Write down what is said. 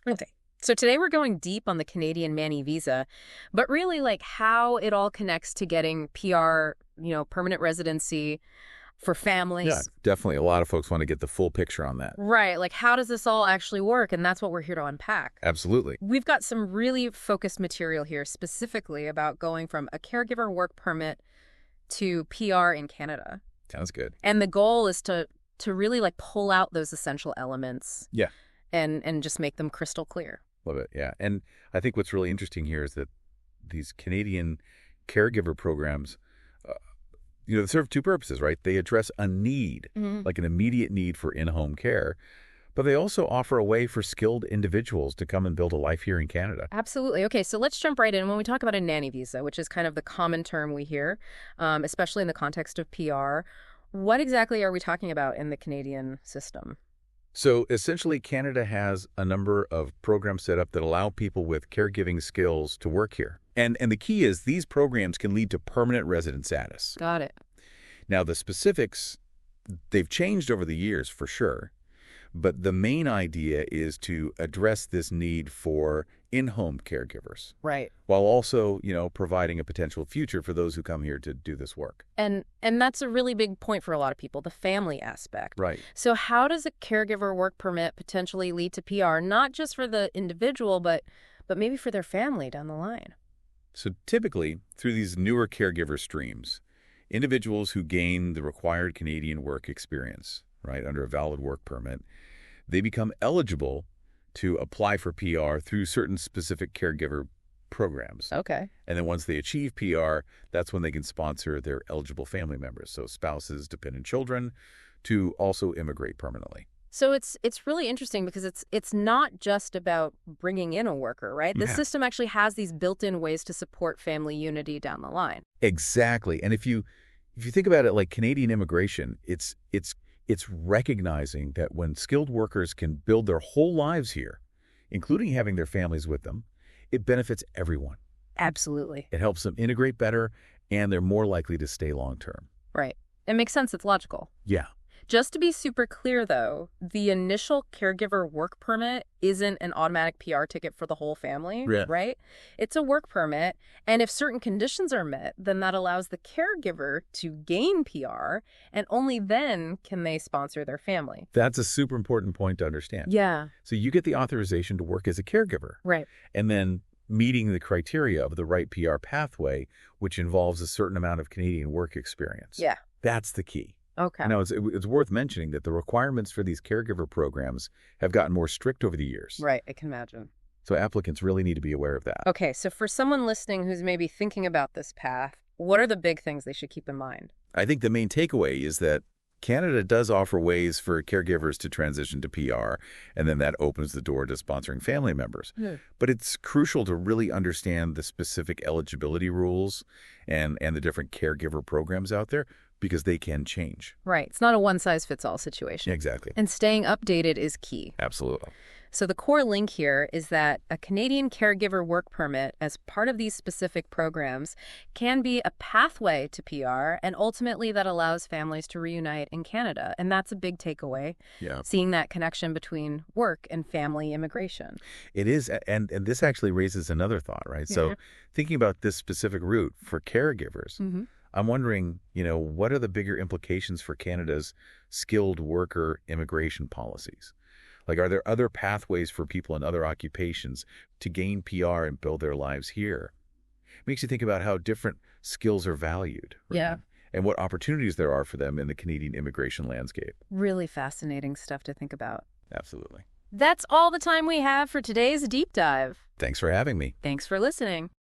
Okay. So today we're going deep on the Canadian Nanny Visa, but really like how it all connects to getting PR, permanent residency for Yeah, families. definitely. A lot of folks want to get the full picture on that. Right. Like how does this all actually work? And that's what we're here to unpack. Absolutely. We've got some really focused material here specifically about going from a caregiver work permit to PR in Canada. Sounds good. And the goal is to really like pull out those essential elements Yeah, and just make them crystal clear. love it. Yeah. And I think what's really interesting here is that these Canadian caregiver programs, they serve two purposes, right? They address a need, like an immediate need for in-home care, but they also offer a way for skilled individuals to come and build a life here in Canada. Absolutely. Okay, so let's jump right in. When we talk about a nanny visa, which is kind of the common term we hear, especially in the context of PR, what exactly are we talking about in the Canadian system? So essentially, Canada has a number of programs set up that allow people with caregiving skills to work here. And the key is these programs can lead to permanent resident status. Got it. Now, the specifics, they've changed over the years for sure, but the main idea is to address this need for in-home caregivers Right. while also, providing a potential future for those who come here to do this work. And that's a really big point for a lot of people, the family aspect. Right. So how does a caregiver work permit potentially lead to PR, not just for the individual, but maybe for their family down the line? So typically, through these newer caregiver streams, individuals who gain the required Canadian work experience, right, under a valid work permit, they become eligible to apply for PR through certain specific caregiver programs. Okay. And then once they achieve PR, that's when they can sponsor their eligible family members, so spouses, dependent children, to also immigrate permanently. So it's really interesting because it's not just about bringing in a worker, right? The Yeah. system actually has these built-in ways to support family unity down the line. Exactly. And if you think about it like Canadian immigration, it's recognizing that when skilled workers can build their whole lives here, including having their families with them, it benefits everyone. Absolutely. It helps them integrate better, and they're more likely to stay long term. Right. It makes sense. It's logical. Yeah. Just to be super clear, though, the initial caregiver work permit isn't an automatic PR ticket for the whole family, Yeah. right? It's a work permit, and if certain conditions are met, then that allows the caregiver to gain PR, and only then can they sponsor their family. That's a super important point to understand. Yeah. So you get the authorization to work as a caregiver, Right. and then meeting the criteria of the right PR pathway, which involves a certain amount of Canadian work experience. Yeah. That's the key. Okay. Now, it's worth mentioning that the requirements for these caregiver programs have gotten more strict over the years. Right. I can imagine. So applicants really need to be aware of that. Okay. So for someone listening who's maybe thinking about this path, what are the big things they should keep in mind? I think the main takeaway is that Canada does offer ways for caregivers to transition to PR, and then that opens the door to sponsoring family members. But it's crucial to really understand the specific eligibility rules and the different caregiver programs out there because they can change. Right. It's not a one-size-fits-all situation. Exactly. And staying updated is key. Absolutely. So the core link here is that a Canadian caregiver work permit as part of these specific programs can be a pathway to PR, and ultimately that allows families to reunite in Canada. And that's a big takeaway, Yeah. seeing that connection between work and family immigration. It is, and this actually raises another thought, right? So thinking about this specific route for caregivers, I'm wondering, what are the bigger implications for Canada's skilled worker immigration policies? Like, are there other pathways for people in other occupations to gain PR and build their lives here? It makes you think about how different skills are valued. Right? Yeah. And what opportunities there are for them in the Canadian immigration landscape. Really fascinating stuff to think about. Absolutely. That's all the time we have for today's deep dive. Thanks for having me. Thanks for listening.